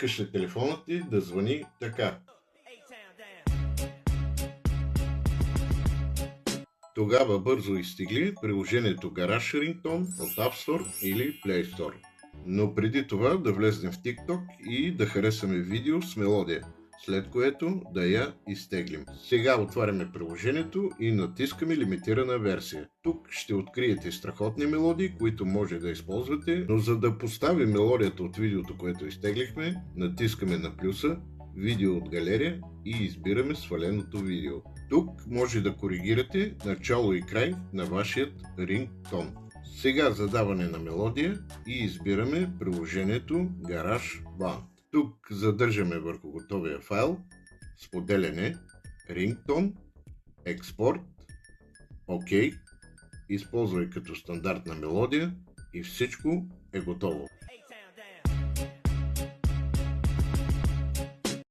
искаш ли телефонът ти да звъни така? Тогава бързо изтегли приложението Garage Ringtone от App Store или Play Store. Но преди това да влезнем в TikTok и да харесаме видео с мелодия, след което да я изтеглим. Сега отваряме приложението и натискаме лимитирана версия. Тук ще откриете страхотни мелодии, които може да използвате, но за да поставим мелодията от видеото, което изтеглихме, натискаме на плюса, видео от галерия и избираме сваленото видео. Тук може да коригирате начало и край на вашият рингтон. Сега задаване на мелодия и избираме приложението GarageBand. Тук задържаме върху готовия файл, споделяне, рингтон, експорт, OK, използвай като стандартна мелодия и всичко е готово.